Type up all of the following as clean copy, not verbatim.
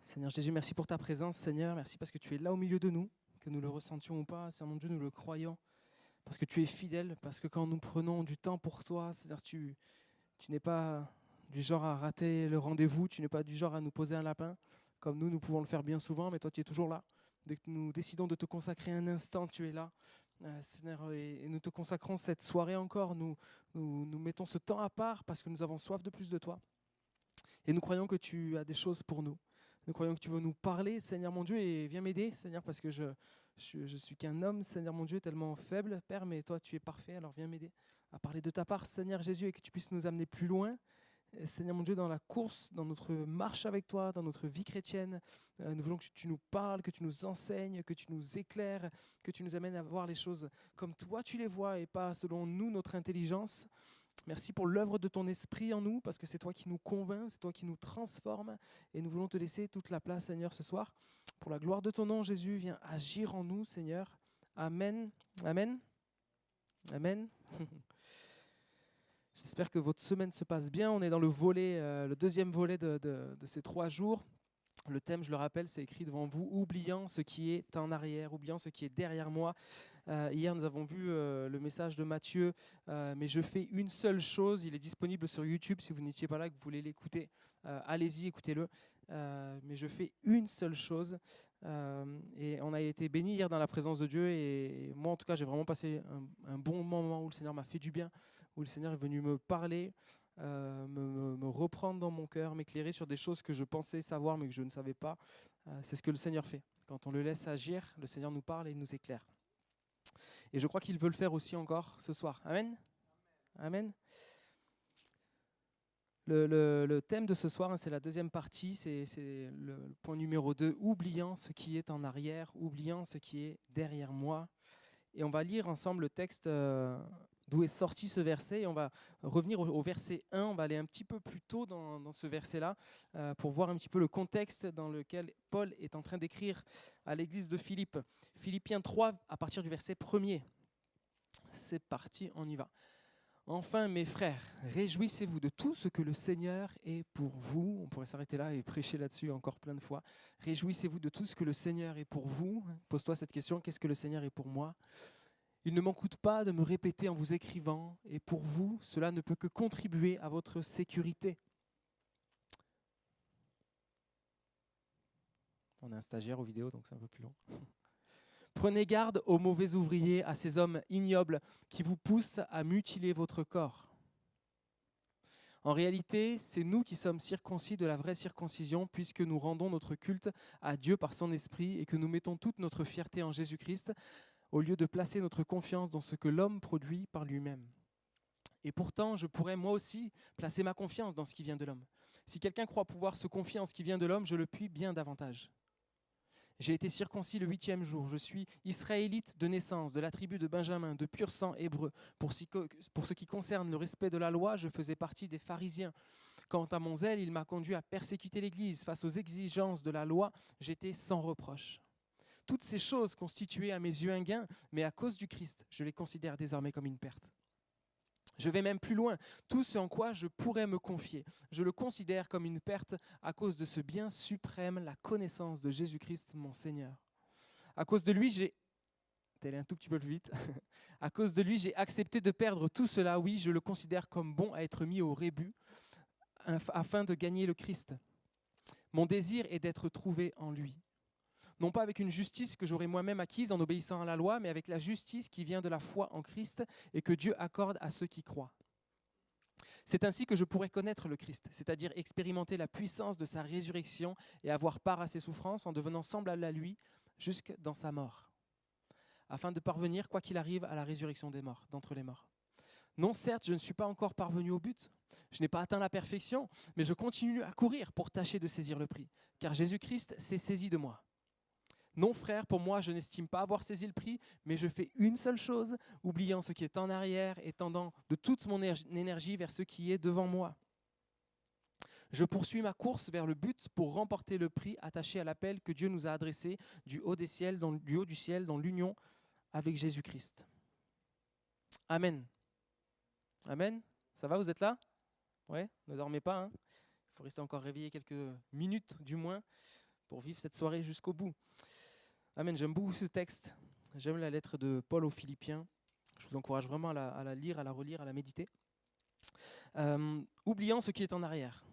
Seigneur Jésus, merci pour ta présence, Seigneur. Merci parce que tu es là au milieu de nous, que nous le ressentions ou pas. Seigneur mon Dieu, nous le croyons. Parce que tu es fidèle, parce que quand nous prenons du temps pour toi, Seigneur, tu n'es pas du genre à rater le rendez-vous, tu n'es pas du genre à nous poser un lapin, comme nous pouvons le faire bien souvent, mais toi, tu es toujours là. Dès que nous décidons de te consacrer un instant, tu es là. Seigneur, et nous te consacrons cette soirée encore. Nous mettons ce temps à part parce que nous avons soif de plus de toi. Et nous croyons que tu as des choses pour nous. Nous croyons que tu veux nous parler, Seigneur mon Dieu, et viens m'aider, Seigneur, parce que je suis qu'un homme, Seigneur mon Dieu, tellement faible, Père, mais toi, tu es parfait, alors viens m'aider à parler de ta part, Seigneur Jésus, et que tu puisses nous amener plus loin, Seigneur mon Dieu, dans la course, dans notre marche avec toi, dans notre vie chrétienne. Nous voulons que tu nous parles, que tu nous enseignes, que tu nous éclaires, que tu nous amènes à voir les choses comme toi tu les vois et pas selon nous, notre intelligence. Merci pour l'œuvre de ton esprit en nous, parce que c'est toi qui nous convainc, c'est toi qui nous transforme, et nous voulons te laisser toute la place, Seigneur, ce soir. Pour la gloire de ton nom, Jésus, viens agir en nous, Seigneur. Amen. Amen. Amen. J'espère que votre semaine se passe bien. On est dans le deuxième volet de ces 3 jours. Le thème, je le rappelle, c'est écrit devant vous, oubliant ce qui est en arrière, oubliant ce qui est derrière moi. Hier, nous avons vu le message de Matthieu, mais je fais une seule chose. Il est disponible sur YouTube si vous n'étiez pas là, que vous voulez l'écouter. Allez-y, écoutez-le. Mais je fais une seule chose. Et on a été bénis hier dans la présence de Dieu. Et moi, en tout cas, j'ai vraiment passé un bon moment où le Seigneur m'a fait du bien, où le Seigneur est venu me parler. Me reprendre dans mon cœur, m'éclairer sur des choses que je pensais savoir mais que je ne savais pas. C'est ce que le Seigneur fait. Quand on le laisse agir, le Seigneur nous parle et nous éclaire. Et je crois qu'il veut le faire aussi encore ce soir. Amen. Amen. Le thème de ce soir, c'est la deuxième partie, c'est le point numéro 2, oubliant ce qui est en arrière, oubliant ce qui est derrière moi. Et on va lire ensemble le texte d'où est sorti ce verset. Et on va revenir au verset 1. On va aller un petit peu plus tôt dans ce verset-là pour voir un petit peu le contexte dans lequel Paul est en train d'écrire à l'église de Philippe. Philippiens 3, à partir du verset 1er. C'est parti, on y va. Enfin, mes frères, réjouissez-vous de tout ce que le Seigneur est pour vous. On pourrait s'arrêter là et prêcher là-dessus encore plein de fois. Réjouissez-vous de tout ce que le Seigneur est pour vous. Pose-toi cette question, qu'est-ce que le Seigneur est pour moi ? Il ne m'en coûte pas de me répéter en vous écrivant, et pour vous, cela ne peut que contribuer à votre sécurité. On a un stagiaire aux vidéos, donc c'est un peu plus long. Prenez garde aux mauvais ouvriers, à ces hommes ignobles qui vous poussent à mutiler votre corps. En réalité, c'est nous qui sommes circoncis de la vraie circoncision, puisque nous rendons notre culte à Dieu par son esprit et que nous mettons toute notre fierté en Jésus-Christ, au lieu de placer notre confiance dans ce que l'homme produit par lui-même. Et pourtant, je pourrais moi aussi placer ma confiance dans ce qui vient de l'homme. Si quelqu'un croit pouvoir se confier en ce qui vient de l'homme, je le puis bien davantage. J'ai été circoncis le 8e jour. Je suis israélite de naissance, de la tribu de Benjamin, de pur sang hébreu. Pour ce qui concerne le respect de la loi, je faisais partie des pharisiens. Quant à mon zèle, il m'a conduit à persécuter l'Église. Face aux exigences de la loi, j'étais sans reproche. Toutes ces choses constituaient à mes yeux un gain, mais à cause du Christ, je les considère désormais comme une perte. Je vais même plus loin. Tout ce en quoi je pourrais me confier, je le considère comme une perte à cause de ce bien suprême, la connaissance de Jésus-Christ, mon Seigneur. À cause de lui, un tout petit peu plus vite. À cause de lui, j'ai accepté de perdre tout cela. Oui, je le considère comme bon à être mis au rébut afin de gagner le Christ. Mon désir est d'être trouvé en lui. Non pas avec une justice que j'aurais moi-même acquise en obéissant à la loi, mais avec la justice qui vient de la foi en Christ et que Dieu accorde à ceux qui croient. C'est ainsi que je pourrais connaître le Christ, c'est-à-dire expérimenter la puissance de sa résurrection et avoir part à ses souffrances en devenant semblable à lui jusque dans sa mort, afin de parvenir, quoi qu'il arrive, à la résurrection des morts, d'entre les morts. Non, certes, je ne suis pas encore parvenu au but, je n'ai pas atteint la perfection, mais je continue à courir pour tâcher de saisir le prix, car Jésus-Christ s'est saisi de moi. Non, frère, pour moi, je n'estime pas avoir saisi le prix, mais je fais une seule chose, oubliant ce qui est en arrière et tendant de toute mon énergie vers ce qui est devant moi. Je poursuis ma course vers le but pour remporter le prix attaché à l'appel que Dieu nous a adressé du haut du ciel, dans l'union avec Jésus-Christ. Amen. Amen. Ça va, vous êtes là ? Ouais, ne dormez pas. Il faut rester encore réveillé quelques minutes du moins pour vivre cette soirée jusqu'au bout. Amen, j'aime beaucoup ce texte. J'aime la lettre de Paul aux Philippiens. Je vous encourage vraiment à la lire, à la relire, à la méditer. Oubliant ce qui est en arrière.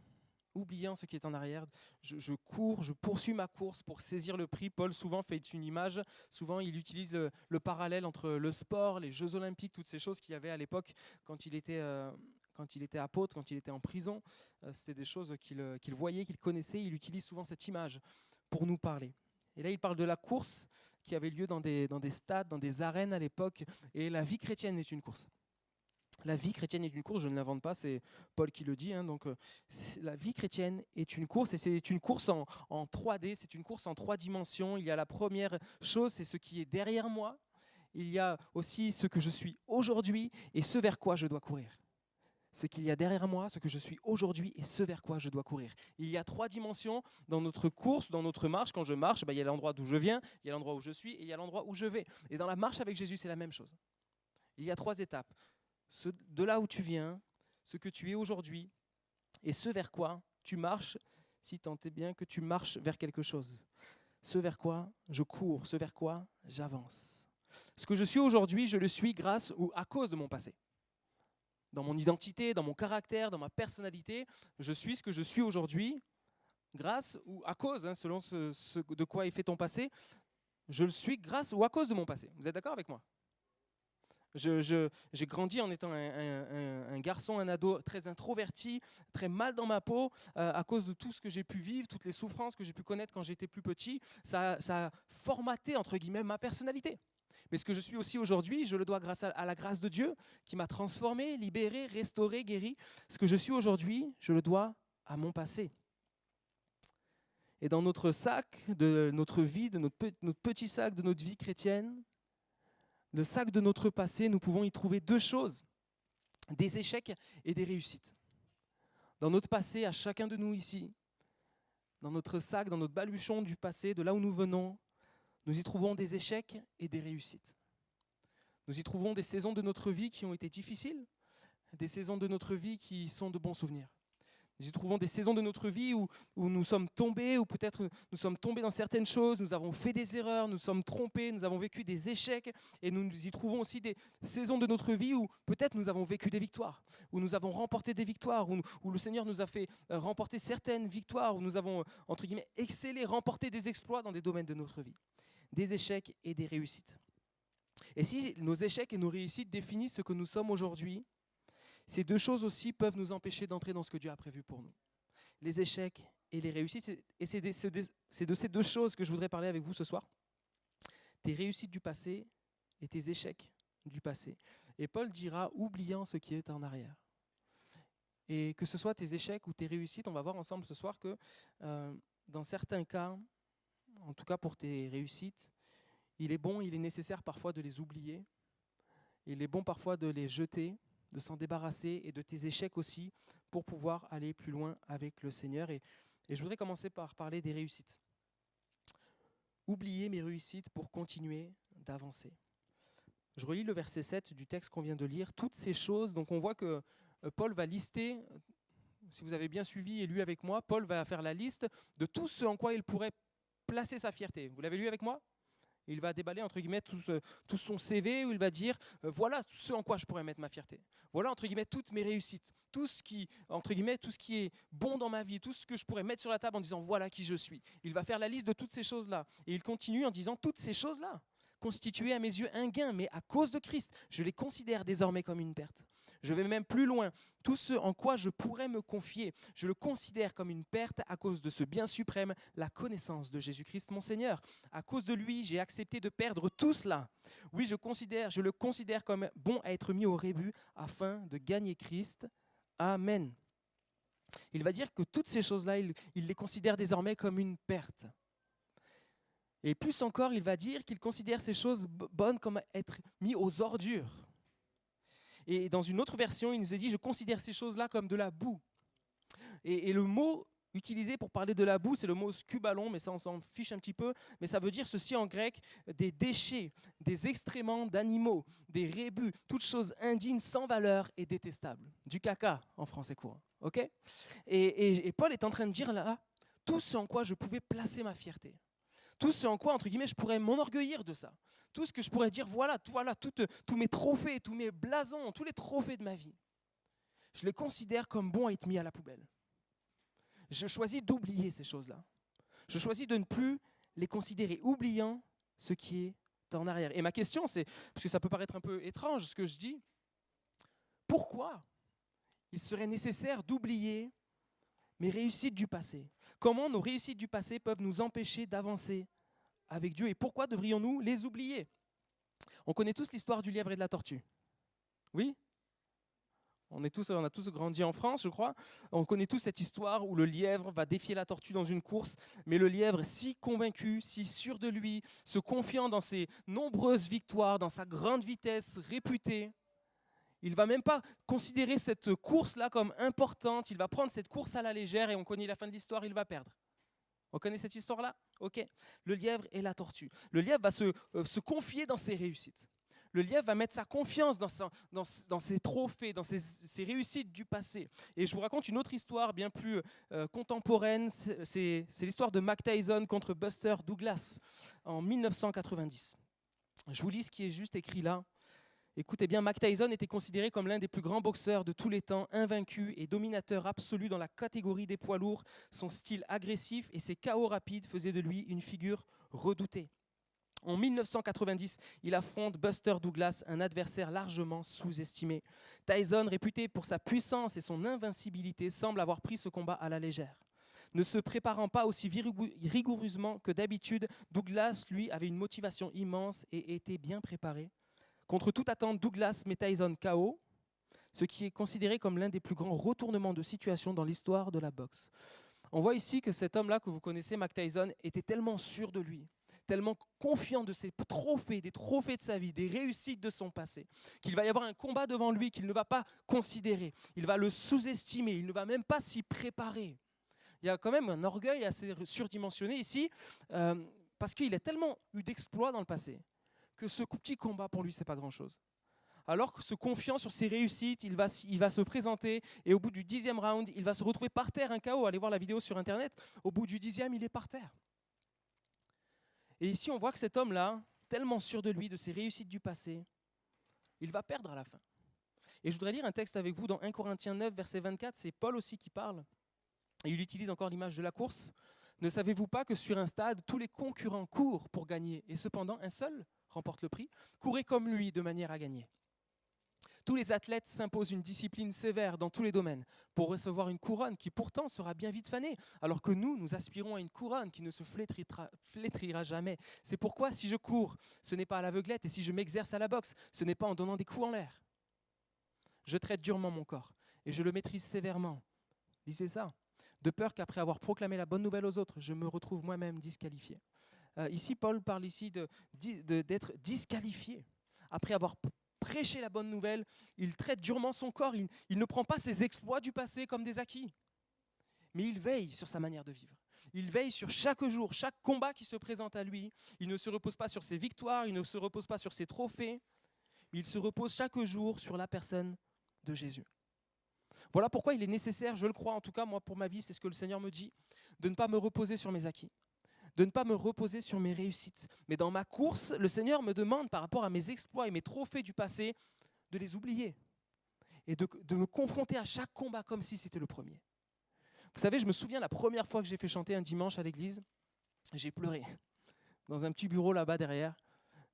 Oubliant ce qui est en arrière, je cours, je poursuis ma course pour saisir le prix. Paul souvent fait une image, souvent il utilise le parallèle entre le sport, les Jeux Olympiques, toutes ces choses qu'il y avait à l'époque quand il était apôtre, quand il était en prison. C'était des choses qu'il voyait, qu'il connaissait. Il utilise souvent cette image pour nous parler. Et là, il parle de la course qui avait lieu dans des stades, dans des arènes à l'époque. Et la vie chrétienne est une course. La vie chrétienne est une course, je ne l'invente pas, c'est Paul qui le dit. Donc, la vie chrétienne est une course et c'est une course en 3D, c'est une course en 3 dimensions. Il y a la première chose, c'est ce qui est derrière moi. Il y a aussi ce que je suis aujourd'hui et ce vers quoi je dois courir. Ce qu'il y a derrière moi, ce que je suis aujourd'hui et ce vers quoi je dois courir. Il y a 3 dimensions dans notre course, dans notre marche. Quand je marche, il y a l'endroit d'où je viens, il y a l'endroit où je suis et il y a l'endroit où je vais. Et dans la marche avec Jésus, c'est la même chose. Il y a 3 étapes. De là où tu viens, ce que tu es aujourd'hui et ce vers quoi tu marches, si tant est bien que tu marches vers quelque chose. Ce vers quoi je cours, ce vers quoi j'avance. Ce que je suis aujourd'hui, je le suis grâce ou à cause de mon passé. Dans mon identité, dans mon caractère, dans ma personnalité, je suis ce que je suis aujourd'hui grâce ou à cause, selon de quoi est fait ton passé, je le suis grâce ou à cause de mon passé. Vous êtes d'accord avec moi ? J'ai grandi en étant un garçon, un ado très introverti, très mal dans ma peau, à cause de tout ce que j'ai pu vivre, toutes les souffrances que j'ai pu connaître quand j'étais plus petit. Ça a formaté, entre guillemets, ma personnalité. Mais ce que je suis aussi aujourd'hui, je le dois grâce à la grâce de Dieu qui m'a transformé, libéré, restauré, guéri. Ce que je suis aujourd'hui, je le dois à mon passé. Et dans notre sac de notre vie, de notre petit sac de notre vie chrétienne, le sac de notre passé, nous pouvons y trouver 2 choses, des échecs et des réussites. Dans notre passé, à chacun de nous ici, dans notre sac, dans notre baluchon du passé, de là où nous venons, nous y trouvons des échecs et des réussites. Nous y trouvons des saisons de notre vie qui ont été difficiles, des saisons de notre vie qui sont de bons souvenirs. Nous y trouvons des saisons de notre vie où nous sommes tombés, ou peut-être nous sommes tombés dans certaines choses, nous avons fait des erreurs, nous sommes trompés, nous avons vécu des échecs, et nous y trouvons aussi des saisons de notre vie où peut-être nous avons vécu des victoires, où nous avons remporté des victoires, où le Seigneur nous a fait remporter certaines victoires, où nous avons, entre guillemets, excellé, remporté des exploits dans des domaines de notre vie. Des échecs et des réussites. Et si nos échecs et nos réussites définissent ce que nous sommes aujourd'hui, ces 2 choses aussi peuvent nous empêcher d'entrer dans ce que Dieu a prévu pour nous. Les échecs et les réussites. Et c'est de ces 2 choses que je voudrais parler avec vous ce soir. Tes réussites du passé et tes échecs du passé. Et Paul dira, oubliant ce qui est en arrière. Et que ce soit tes échecs ou tes réussites, on va voir ensemble ce soir que dans certains cas, en tout cas pour tes réussites, il est nécessaire parfois de les oublier. Il est bon parfois de les jeter, de s'en débarrasser, et de tes échecs aussi, pour pouvoir aller plus loin avec le Seigneur. Et je voudrais commencer par parler des réussites. Oublier mes réussites pour continuer d'avancer. Je relis le verset 7 du texte qu'on vient de lire. Toutes ces choses, donc on voit que Paul va lister, si vous avez bien suivi et lu avec moi, Paul va faire la liste de tout ce en quoi il pourrait placer sa fierté. Vous l'avez lu avec moi ? Il va déballer, entre guillemets, tout son CV où il va dire voilà ce en quoi je pourrais mettre ma fierté. Voilà, entre guillemets, toutes mes réussites. Tout ce qui est bon dans ma vie, tout ce que je pourrais mettre sur la table en disant voilà qui je suis. Il va faire la liste de toutes ces choses-là. Et il continue en disant toutes ces choses-là constituaient à mes yeux un gain, mais à cause de Christ, je les considère désormais comme une perte. Je vais même plus loin. Tout ce en quoi je pourrais me confier, je le considère comme une perte à cause de ce bien suprême, la connaissance de Jésus-Christ mon Seigneur. À cause de lui, j'ai accepté de perdre tout cela. Oui, je le considère comme bon à être mis au rébut afin de gagner Christ. Amen. Il va dire que toutes ces choses-là, il les considère désormais comme une perte. Et plus encore, il va dire qu'il considère ces choses bonnes comme être mis aux ordures. Et dans une autre version, il nous a dit « Je considère ces choses-là comme de la boue ». Et le mot utilisé pour parler de la boue, c'est le mot skubalon, mais ça on s'en fiche un petit peu, mais ça veut dire ceci en grec, des déchets, des excréments d'animaux, des rébus, toutes choses indignes, sans valeur et détestables. Du caca en français courant, ok ? Et Paul est en train de dire là, tout ce en quoi je pouvais placer ma fierté. Tout ce en quoi, entre guillemets, je pourrais m'enorgueillir de ça. Tout ce que je pourrais dire, voilà, tous mes trophées, tous mes blasons, tous les trophées de ma vie. Je les considère comme bons à être mis à la poubelle. Je choisis d'oublier ces choses-là. Je choisis de ne plus les considérer, oubliant ce qui est en arrière. Et ma question, c'est, parce que ça peut paraître un peu étrange ce que je dis, pourquoi il serait nécessaire d'oublier mes réussites du passé? Comment nos réussites du passé peuvent nous empêcher d'avancer avec Dieu et pourquoi devrions-nous les oublier? On connaît tous l'histoire du lièvre et de la tortue. Oui? On a tous grandi en France, je crois. On connaît tous cette histoire où le lièvre va défier la tortue dans une course, mais le lièvre, si convaincu, si sûr de lui, se confiant dans ses nombreuses victoires, dans sa grande vitesse réputée, il ne va même pas considérer cette course-là comme importante. Il va prendre cette course à la légère et on connaît la fin de l'histoire, il va perdre. On connaît cette histoire-là? Ok. Le lièvre et la tortue. Le lièvre va se confier dans ses réussites. Le lièvre va mettre sa confiance dans ses trophées, dans ses réussites du passé. Et je vous raconte une autre histoire bien plus contemporaine. C'est l'histoire de Mike Tyson contre Buster Douglas en 1990. Je vous lis ce qui est juste écrit là. Écoutez bien, Mike Tyson était considéré comme l'un des plus grands boxeurs de tous les temps, invaincu et dominateur absolu dans la catégorie des poids lourds. Son style agressif et ses KO rapides faisaient de lui une figure redoutée. En 1990, il affronte Buster Douglas, un adversaire largement sous-estimé. Tyson, réputé pour sa puissance et son invincibilité, semble avoir pris ce combat à la légère. Ne se préparant pas aussi rigoureusement que d'habitude, Douglas, lui, avait une motivation immense et était bien préparé. Contre toute attente, Douglas met Tyson KO, ce qui est considéré comme l'un des plus grands retournements de situation dans l'histoire de la boxe. On voit ici que cet homme-là que vous connaissez, Mike Tyson, était tellement sûr de lui, tellement confiant de ses trophées, des trophées de sa vie, des réussites de son passé, qu'il va y avoir un combat devant lui qu'il ne va pas considérer. Il va le sous-estimer, il ne va même pas s'y préparer. Il y a quand même un orgueil assez surdimensionné ici, parce qu'il a tellement eu d'exploits dans le passé, que ce petit combat pour lui, ce n'est pas grand-chose. Alors que se confiant sur ses réussites, il va se présenter et au bout du 10e round, il va se retrouver par terre, un KO. Allez voir la vidéo sur Internet. Au bout du 10e, il est par terre. Et ici, on voit que cet homme-là, tellement sûr de lui, de ses réussites du passé, il va perdre à la fin. Et je voudrais lire un texte avec vous dans 1 Corinthiens 9, verset 24. C'est Paul aussi qui parle. Et il utilise encore l'image de la course. Ne savez-vous pas que sur un stade, tous les concurrents courent pour gagner et cependant un seul remporte le prix? Courez comme lui de manière à gagner. Tous les athlètes s'imposent une discipline sévère dans tous les domaines pour recevoir une couronne qui pourtant sera bien vite fanée, alors que nous aspirons à une couronne qui ne se flétrira jamais. C'est pourquoi si je cours, ce n'est pas à l'aveuglette, et si je m'exerce à la boxe, ce n'est pas en donnant des coups en l'air. Je traite durement mon corps et je le maîtrise sévèrement. Lisez ça. De peur qu'après avoir proclamé la bonne nouvelle aux autres, je me retrouve moi-même disqualifié. Ici, Paul parle ici d'être disqualifié. Après avoir prêché la bonne nouvelle, il traite durement son corps. Il ne prend pas ses exploits du passé comme des acquis. Mais il veille sur sa manière de vivre. Il veille sur chaque jour, chaque combat qui se présente à lui. Il ne se repose pas sur ses victoires, il ne se repose pas sur ses trophées. Mais il se repose chaque jour sur la personne de Jésus. Voilà pourquoi il est nécessaire, je le crois, en tout cas moi pour ma vie, c'est ce que le Seigneur me dit, de ne pas me reposer sur mes acquis, de ne pas me reposer sur mes réussites. Mais dans ma course, le Seigneur me demande par rapport à mes exploits et mes trophées du passé, de les oublier et de me confronter à chaque combat comme si c'était le premier. Vous savez, je me souviens la première fois que j'ai fait chanter un dimanche à l'église, j'ai pleuré. Dans un petit bureau là-bas derrière,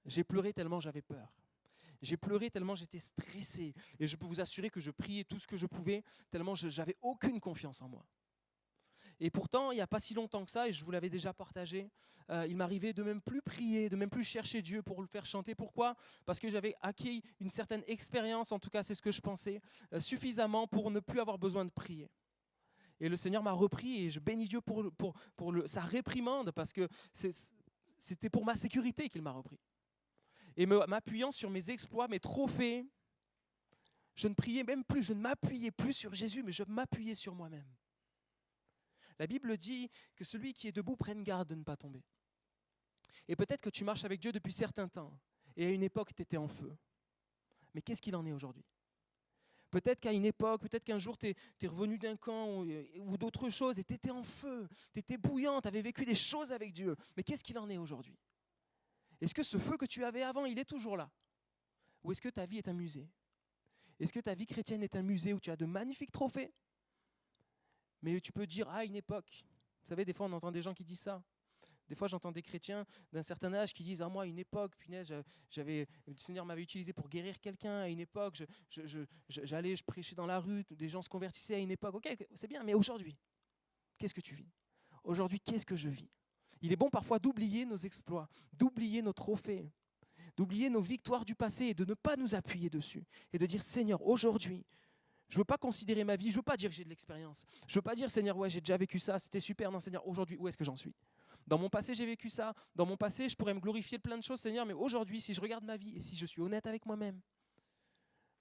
j'ai pleuré tellement j'avais peur. J'ai pleuré tellement j'étais stressé. Et je peux vous assurer que je priais tout ce que je pouvais, tellement je n'avais aucune confiance en moi. Et pourtant, il n'y a pas si longtemps que ça, et je vous l'avais déjà partagé, il m'arrivait de même plus prier, de même plus chercher Dieu pour le faire chanter. Pourquoi? Parce que j'avais acquis une certaine expérience, en tout cas c'est ce que je pensais, suffisamment pour ne plus avoir besoin de prier. Et le Seigneur m'a repris et je bénis Dieu pour sa réprimande, parce que c'était pour ma sécurité qu'il m'a repris. Et m'appuyant sur mes exploits, mes trophées, je ne priais même plus, je ne m'appuyais plus sur Jésus, mais je m'appuyais sur moi-même. La Bible dit que celui qui est debout prenne garde de ne pas tomber. Et peut-être que tu marches avec Dieu depuis certains temps, et à une époque tu étais en feu. Mais qu'est-ce qu'il en est aujourd'hui? Peut-être qu'à une époque, peut-être qu'un jour, tu es revenu d'un camp ou d'autres choses et tu étais en feu, tu étais bouillant, tu avais vécu des choses avec Dieu. Mais qu'est-ce qu'il en est aujourd'hui? Est-ce que ce feu que tu avais avant, il est toujours là? Ou est-ce que ta vie est un musée? Est-ce que ta vie chrétienne est un musée où tu as de magnifiques trophées? Mais tu peux dire, à une époque. Vous savez, des fois, on entend des gens qui disent ça. Des fois, j'entends des chrétiens d'un certain âge qui disent « Ah, moi, à une époque, punaise, le Seigneur m'avait utilisé pour guérir quelqu'un. À une époque, je prêchais dans la rue, des gens se convertissaient à une époque. Ok, c'est bien, mais aujourd'hui, qu'est-ce que tu vis? Aujourd'hui, qu'est-ce que je vis? Il est bon parfois d'oublier nos exploits, d'oublier nos trophées, d'oublier nos victoires du passé et de ne pas nous appuyer dessus. Et de dire « Seigneur, aujourd'hui, je ne veux pas considérer ma vie, je ne veux pas dire que j'ai de l'expérience. Je ne veux pas dire, Seigneur, ouais, j'ai déjà vécu ça, c'était super. Non, Seigneur, aujourd'hui, où est-ce que j'en suis? Dans mon passé, j'ai vécu ça. Dans mon passé, je pourrais me glorifier de plein de choses, Seigneur, mais aujourd'hui, si je regarde ma vie et si je suis honnête avec moi-même,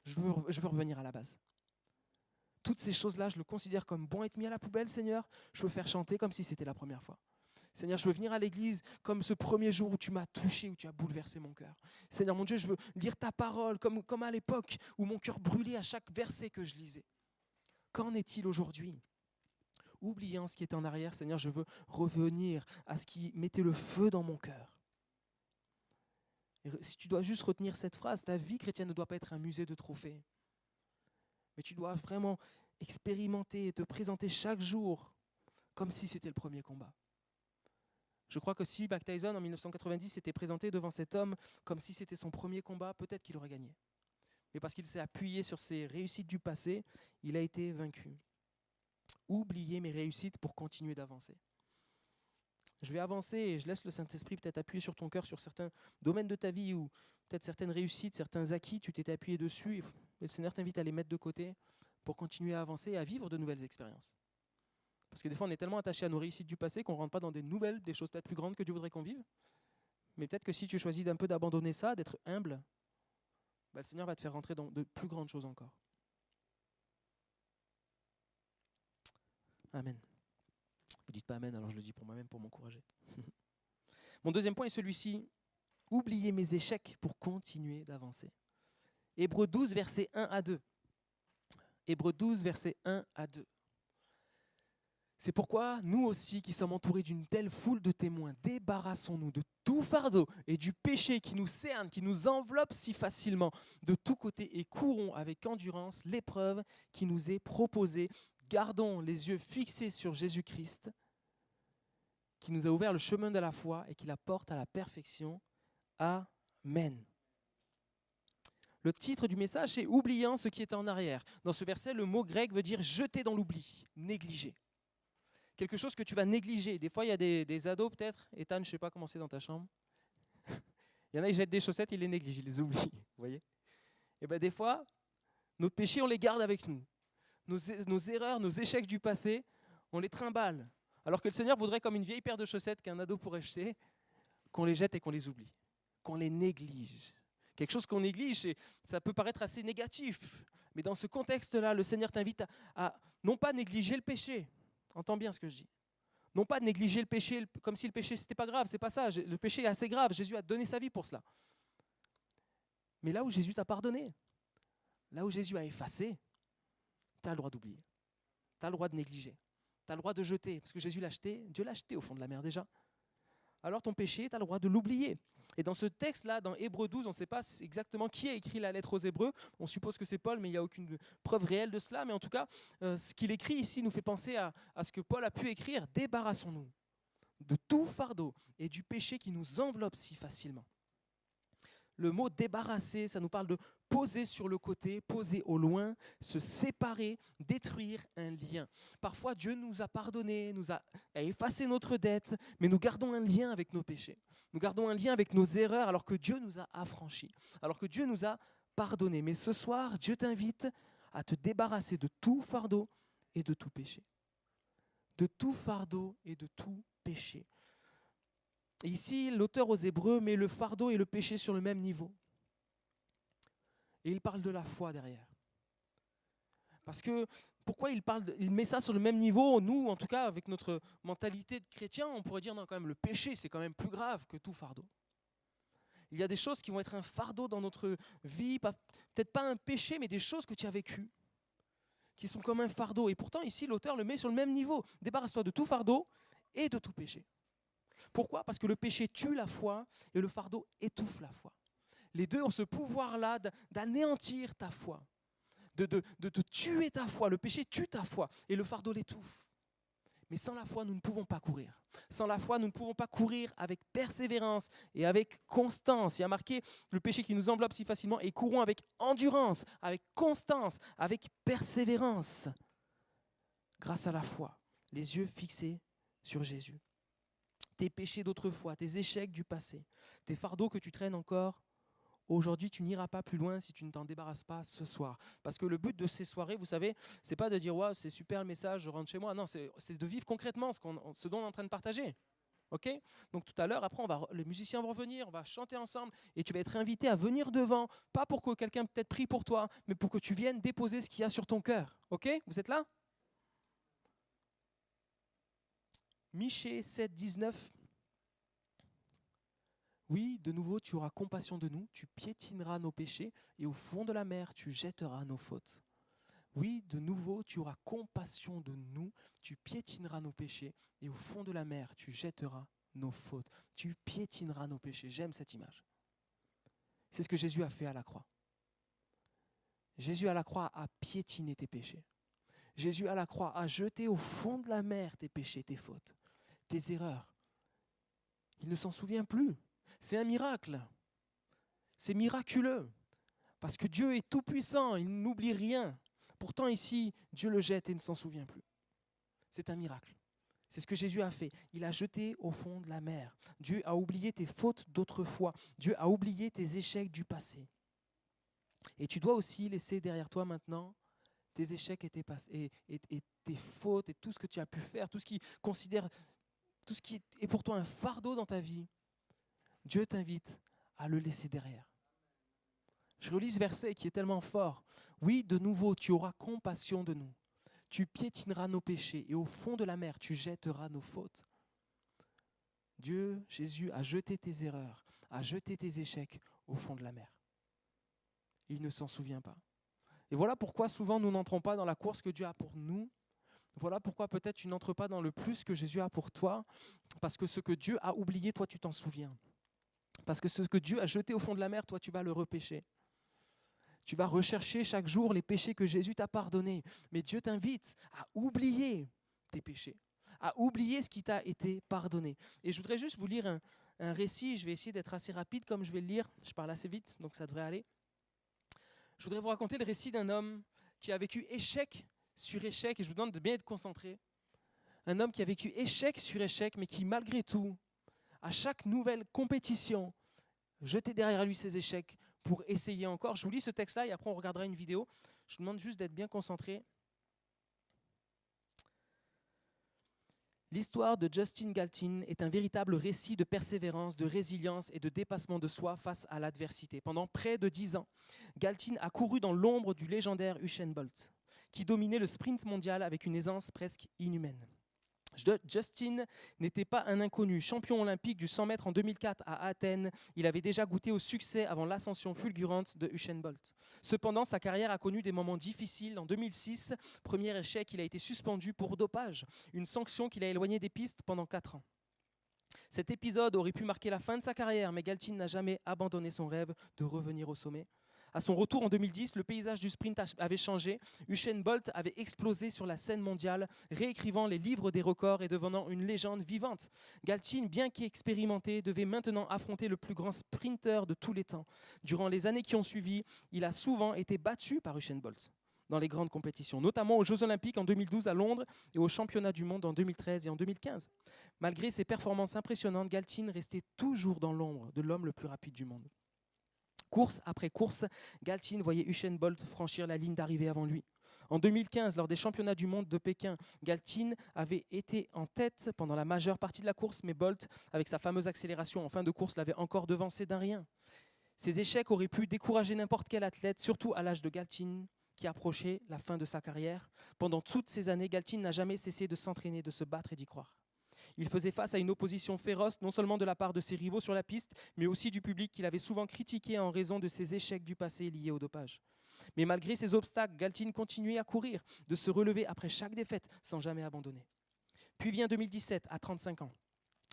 je veux revenir à la base. Toutes ces choses-là, je le considère comme bon être mis à la poubelle, Seigneur. Je veux faire chanter comme si c'était la première fois. Seigneur, je veux venir à l'église comme ce premier jour où tu m'as touché, où tu as bouleversé mon cœur. Seigneur, mon Dieu, je veux lire ta parole comme à l'époque où mon cœur brûlait à chaque verset que je lisais. Qu'en est-il aujourd'hui? Oubliant ce qui est en arrière, Seigneur, je veux revenir à ce qui mettait le feu dans mon cœur. Et si tu dois juste retenir cette phrase, ta vie chrétienne ne doit pas être un musée de trophées. Mais tu dois vraiment expérimenter et te présenter chaque jour comme si c'était le premier combat. Je crois que si Mike Tyson, en 1990, s'était présenté devant cet homme comme si c'était son premier combat, peut-être qu'il aurait gagné. Mais parce qu'il s'est appuyé sur ses réussites du passé, il a été vaincu. Oublier mes réussites pour continuer d'avancer. Je vais avancer et je laisse le Saint-Esprit peut-être appuyer sur ton cœur, sur certains domaines de ta vie ou peut-être certaines réussites, certains acquis, tu t'es appuyé dessus et le Seigneur t'invite à les mettre de côté pour continuer à avancer et à vivre de nouvelles expériences. Parce que des fois, on est tellement attaché à nos réussites du passé qu'on ne rentre pas dans des nouvelles, des choses peut-être plus grandes que Dieu voudrait qu'on vive. Mais peut-être que si tu choisis d'un peu d'abandonner ça, d'être humble, le Seigneur va te faire rentrer dans de plus grandes choses encore. Amen. Vous dites pas amen, alors je le dis pour moi-même, pour m'encourager. Mon deuxième point est celui-ci. Oubliez mes échecs pour continuer d'avancer. Hébreux 12, versets 1 à 2. Hébreux 12, versets 1 à 2. C'est pourquoi nous aussi, qui sommes entourés d'une telle foule de témoins, débarrassons-nous de tout fardeau et du péché qui nous cerne, qui nous enveloppe si facilement de tous côtés et courons avec endurance l'épreuve qui nous est proposée. Gardons les yeux fixés sur Jésus-Christ, qui nous a ouvert le chemin de la foi et qui la porte à la perfection. Amen. Le titre du message, c'est « Oubliant ce qui est en arrière ». Dans ce verset, le mot grec veut dire « jeter dans l'oubli », « négliger ». Quelque chose que tu vas négliger. Des fois, il y a des ados peut-être. Ethan, je ne sais pas comment c'est dans ta chambre. Il y en a, ils jettent des chaussettes, ils les négligent, ils les oublient. Vous voyez? Et bien des fois, nos péchés, on les garde avec nous. Nos erreurs, nos échecs du passé, on les trimballe. Alors que le Seigneur voudrait, comme une vieille paire de chaussettes qu'un ado pourrait jeter, qu'on les jette et qu'on les oublie, qu'on les néglige. Quelque chose qu'on néglige, ça peut paraître assez négatif. Mais dans ce contexte-là, le Seigneur t'invite à non pas négliger le péché. Entends bien ce que je dis. Non pas négliger le péché comme si le péché, c'était pas grave. C'est pas ça. Le péché est assez grave. Jésus a donné sa vie pour cela. Mais là où Jésus t'a pardonné, là où Jésus a effacé, tu as le droit d'oublier. Tu as le droit de négliger. Tu as le droit de jeter. Parce que Jésus l'a acheté, Dieu l'a acheté au fond de la mer déjà. Alors ton péché, tu as le droit de l'oublier. Et dans ce texte-là, dans Hébreux 12, on ne sait pas exactement qui a écrit la lettre aux Hébreux. On suppose que c'est Paul, mais il n'y a aucune preuve réelle de cela. Mais en tout cas, ce qu'il écrit ici nous fait penser à ce que Paul a pu écrire. Débarrassons-nous de tout fardeau et du péché qui nous enveloppe si facilement. Le mot débarrasser, ça nous parle de poser sur le côté, poser au loin, se séparer, détruire un lien. Parfois, Dieu nous a pardonné, nous a effacé notre dette, mais nous gardons un lien avec nos péchés. Nous gardons un lien avec nos erreurs alors que Dieu nous a affranchis, alors que Dieu nous a pardonnés. Mais ce soir, Dieu t'invite à te débarrasser de tout fardeau et de tout péché. De tout fardeau et de tout péché. Et ici, l'auteur aux Hébreux met le fardeau et le péché sur le même niveau. Et il parle de la foi derrière. Parce que, pourquoi il met ça sur le même niveau? Nous, en tout cas, avec notre mentalité de chrétien, on pourrait dire non, quand même, le péché, c'est quand même plus grave que tout fardeau. Il y a des choses qui vont être un fardeau dans notre vie, peut-être pas un péché, mais des choses que tu as vécues, qui sont comme un fardeau. Et pourtant, ici, l'auteur le met sur le même niveau. Débarrasse-toi de tout fardeau et de tout péché. Pourquoi ? Parce que le péché tue la foi et le fardeau étouffe la foi. Les deux ont ce pouvoir-là d'anéantir ta foi, de te tuer ta foi. Le péché tue ta foi et le fardeau l'étouffe. Mais sans la foi, nous ne pouvons pas courir. Sans la foi, nous ne pouvons pas courir avec persévérance et avec constance. Il y a marqué le péché qui nous enveloppe si facilement et courons avec endurance, avec constance, avec persévérance. Grâce à la foi, les yeux fixés sur Jésus. Tes péchés d'autrefois, tes échecs du passé, tes fardeaux que tu traînes encore, aujourd'hui, tu n'iras pas plus loin si tu ne t'en débarrasses pas ce soir. Parce que le but de ces soirées, vous savez, c'est pas de dire ouais, c'est super le message, je rentre chez moi. Non, c'est de vivre concrètement ce dont on est en train de partager. Ok ? Donc tout à l'heure, après, les musiciens vont venir, on va chanter ensemble et tu vas être invité à venir devant, pas pour que quelqu'un peut-être prie pour toi, mais pour que tu viennes déposer ce qu'il y a sur ton cœur. Ok ? Vous êtes là ? Michée 7, 19. Oui, de nouveau, tu auras compassion de nous, tu piétineras nos péchés et au fond de la mer, tu jetteras nos fautes. Oui, de nouveau, tu auras compassion de nous, tu piétineras nos péchés et au fond de la mer, tu jetteras nos fautes. Tu piétineras nos péchés. J'aime cette image. C'est ce que Jésus a fait à la croix. Jésus à la croix a piétiné tes péchés. Jésus à la croix a jeté au fond de la mer tes péchés, tes fautes, tes erreurs. Il ne s'en souvient plus. C'est un miracle. C'est miraculeux. Parce que Dieu est tout-puissant, il n'oublie rien. Pourtant ici, Dieu le jette et ne s'en souvient plus. C'est un miracle. C'est ce que Jésus a fait. Il a jeté au fond de la mer. Dieu a oublié tes fautes d'autrefois. Dieu a oublié tes échecs du passé. Et tu dois aussi laisser derrière toi maintenant tes échecs et tes fautes et tout ce que tu as pu faire, tout ce qui est pour toi un fardeau dans ta vie. Dieu t'invite à le laisser derrière. Je relis ce verset qui est tellement fort. Oui, de nouveau, tu auras compassion de nous. Tu piétineras nos péchés et au fond de la mer, tu jetteras nos fautes. Dieu, Jésus, a jeté tes erreurs, a jeté tes échecs au fond de la mer. Il ne s'en souvient pas. Et voilà pourquoi souvent nous n'entrons pas dans la course que Dieu a pour nous. Voilà pourquoi peut-être tu n'entres pas dans le plus que Jésus a pour toi. Parce que ce que Dieu a oublié, toi tu t'en souviens. Parce que ce que Dieu a jeté au fond de la mer, toi tu vas le repêcher. Tu vas rechercher chaque jour les péchés que Jésus t'a pardonnés. Mais Dieu t'invite à oublier tes péchés, à oublier ce qui t'a été pardonné. Et je voudrais juste vous lire un récit. Je vais essayer d'être assez rapide comme je vais le lire. Je parle assez vite, donc ça devrait aller. Je voudrais vous raconter le récit d'un homme qui a vécu échec sur échec. Et je vous demande de bien être concentré. Un homme qui a vécu échec sur échec, mais qui malgré tout, à chaque nouvelle compétition, jetait derrière lui ses échecs pour essayer encore. Je vous lis ce texte-là et après on regardera une vidéo. Je vous demande juste d'être bien concentré. L'histoire de Justin Gatlin est un véritable récit de persévérance, de résilience et de dépassement de soi face à l'adversité. Pendant près de 10 ans, Gatlin a couru dans l'ombre du légendaire Usain Bolt, qui dominait le sprint mondial avec une aisance presque inhumaine. Justin n'était pas un inconnu. Champion olympique du 100 mètres en 2004 à Athènes, il avait déjà goûté au succès avant l'ascension fulgurante de Usain Bolt. Cependant, sa carrière a connu des moments difficiles. En 2006, premier échec, il a été suspendu pour dopage, une sanction qui l'a éloigné des pistes pendant 4 ans. Cet épisode aurait pu marquer la fin de sa carrière, mais Gatlin n'a jamais abandonné son rêve de revenir au sommet. À son retour en 2010, le paysage du sprint avait changé. Usain Bolt avait explosé sur la scène mondiale, réécrivant les livres des records et devenant une légende vivante. Gatlin, bien qu'expérimenté, devait maintenant affronter le plus grand sprinter de tous les temps. Durant les années qui ont suivi, il a souvent été battu par Usain Bolt dans les grandes compétitions, notamment aux Jeux Olympiques en 2012 à Londres et aux Championnats du monde en 2013 et en 2015. Malgré ses performances impressionnantes, Gatlin restait toujours dans l'ombre de l'homme le plus rapide du monde. Course après course, Gatlin voyait Usain Bolt franchir la ligne d'arrivée avant lui. En 2015, lors des championnats du monde de Pékin, Gatlin avait été en tête pendant la majeure partie de la course, mais Bolt, avec sa fameuse accélération en fin de course, l'avait encore devancé d'un rien. Ces échecs auraient pu décourager n'importe quel athlète, surtout à l'âge de Gatlin, qui approchait la fin de sa carrière. Pendant toutes ces années, Gatlin n'a jamais cessé de s'entraîner, de se battre et d'y croire. Il faisait face à une opposition féroce, non seulement de la part de ses rivaux sur la piste, mais aussi du public qu'il avait souvent critiqué en raison de ses échecs du passé liés au dopage. Mais malgré ces obstacles, Galtine continuait à courir, de se relever après chaque défaite sans jamais abandonner. Puis vient 2017, à 35 ans.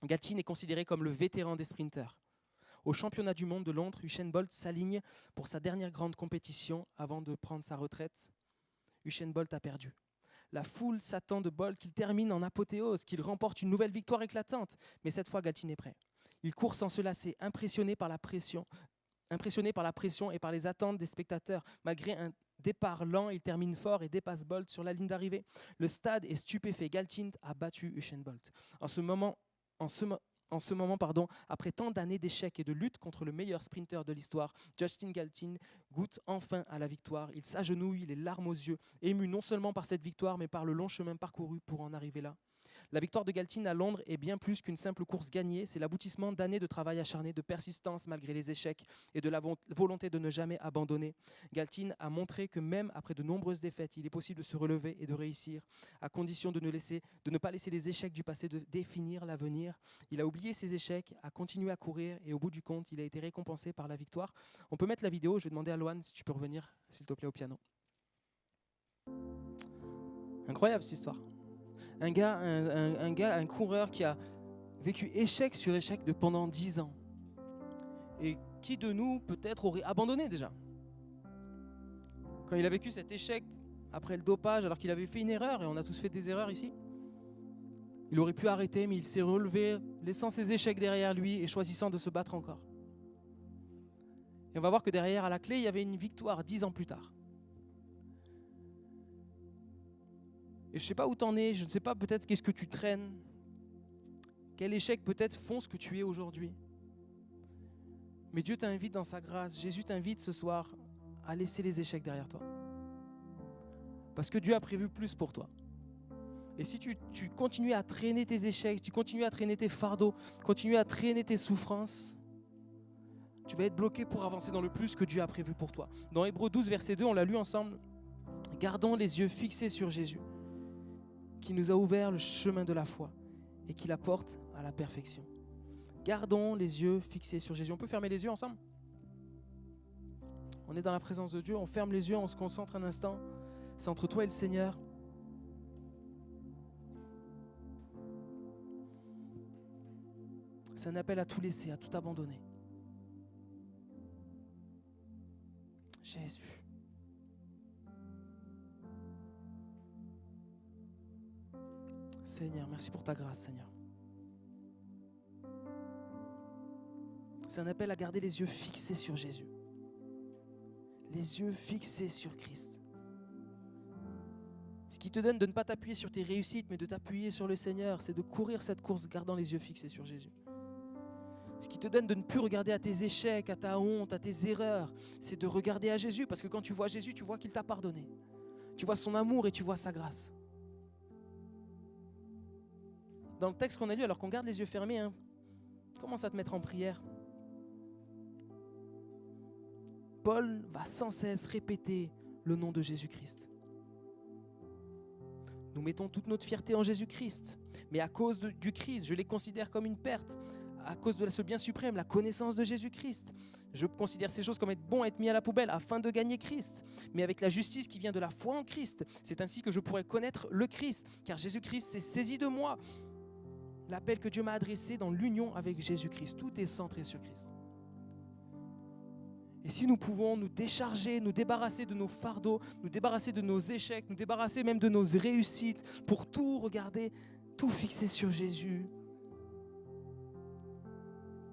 Galtine est considéré comme le vétéran des sprinteurs. Au championnat du monde de Londres, Usain Bolt s'aligne pour sa dernière grande compétition avant de prendre sa retraite. Usain Bolt a perdu. La foule s'attend de Bolt qu'il termine en apothéose, qu'il remporte une nouvelle victoire éclatante. Mais cette fois, Galtine est prêt. Il court sans se lasser, impressionné par la pression et par les attentes des spectateurs. Malgré un départ lent, il termine fort et dépasse Bolt sur la ligne d'arrivée. Le stade est stupéfait. Galtine a battu Usain Bolt. En ce moment, après tant d'années d'échecs et de lutte contre le meilleur sprinter de l'histoire, Justin Galtine goûte enfin à la victoire. Il s'agenouille, les larmes aux yeux, ému non seulement par cette victoire, mais par le long chemin parcouru pour en arriver là. La victoire de Galtine à Londres est bien plus qu'une simple course gagnée, c'est l'aboutissement d'années de travail acharné, de persistance malgré les échecs et de la volonté de ne jamais abandonner. Galtine a montré que même après de nombreuses défaites, il est possible de se relever et de réussir, à condition de ne pas laisser les échecs du passé de définir l'avenir. Il a oublié ses échecs, a continué à courir et au bout du compte, il a été récompensé par la victoire. On peut mettre la vidéo, je vais demander à Loane si tu peux revenir, s'il te plaît, au piano. Incroyable cette histoire. Un coureur qui a vécu échec sur échec pendant 10 ans. Et qui de nous, peut-être, aurait abandonné déjà? Quand il a vécu cet échec après le dopage, alors qu'il avait fait une erreur, et on a tous fait des erreurs ici, il aurait pu arrêter, mais il s'est relevé, laissant ses échecs derrière lui et choisissant de se battre encore. Et on va voir que derrière, à la clé, il y avait une victoire 10 ans plus tard. Et je ne sais pas où tu en es, je ne sais pas peut-être qu'est-ce que tu traînes, quel échec peut-être font ce que tu es aujourd'hui. Mais Dieu t'invite dans sa grâce, Jésus t'invite ce soir à laisser les échecs derrière toi. Parce que Dieu a prévu plus pour toi. Et si tu continues à traîner tes échecs, tu continues à traîner tes fardeaux, continues à traîner tes souffrances, tu vas être bloqué pour avancer dans le plus que Dieu a prévu pour toi. Dans Hébreux 12, verset 2, on l'a lu ensemble. Gardons les yeux fixés sur Jésus, qui nous a ouvert le chemin de la foi et qui la porte à la perfection. Gardons les yeux fixés sur Jésus. On peut fermer les yeux ensemble? On est dans la présence de Dieu, on ferme les yeux, on se concentre un instant. C'est entre toi et le Seigneur. C'est un appel à tout laisser, à tout abandonner. Jésus. Seigneur, merci pour ta grâce, Seigneur. C'est un appel à garder les yeux fixés sur Jésus. Les yeux fixés sur Christ. Ce qui te donne de ne pas t'appuyer sur tes réussites, mais de t'appuyer sur le Seigneur, c'est de courir cette course gardant les yeux fixés sur Jésus. Ce qui te donne de ne plus regarder à tes échecs, à ta honte, à tes erreurs, c'est de regarder à Jésus, parce que quand tu vois Jésus, tu vois qu'il t'a pardonné. Tu vois son amour et tu vois sa grâce. Dans le texte qu'on a lu, alors qu'on garde les yeux fermés, commence à te mettre en prière. Paul va sans cesse répéter le nom de Jésus-Christ. Nous mettons toute notre fierté en Jésus-Christ, mais à cause du Christ, je les considère comme une perte. À cause de ce bien suprême, la connaissance de Jésus-Christ. Je considère ces choses comme être bon, être mis à la poubelle afin de gagner Christ. Mais avec la justice qui vient de la foi en Christ, c'est ainsi que je pourrais connaître le Christ, car Jésus-Christ s'est saisi de moi. L'appel que Dieu m'a adressé dans l'union avec Jésus-Christ, tout est centré sur Christ. Et si nous pouvons nous décharger, nous débarrasser de nos fardeaux, nous débarrasser de nos échecs, nous débarrasser même de nos réussites, pour tout regarder, tout fixer sur Jésus,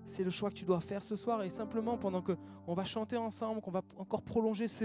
c'est le choix que tu dois faire ce soir. Et simplement, pendant qu'on va chanter ensemble, qu'on va encore prolonger ces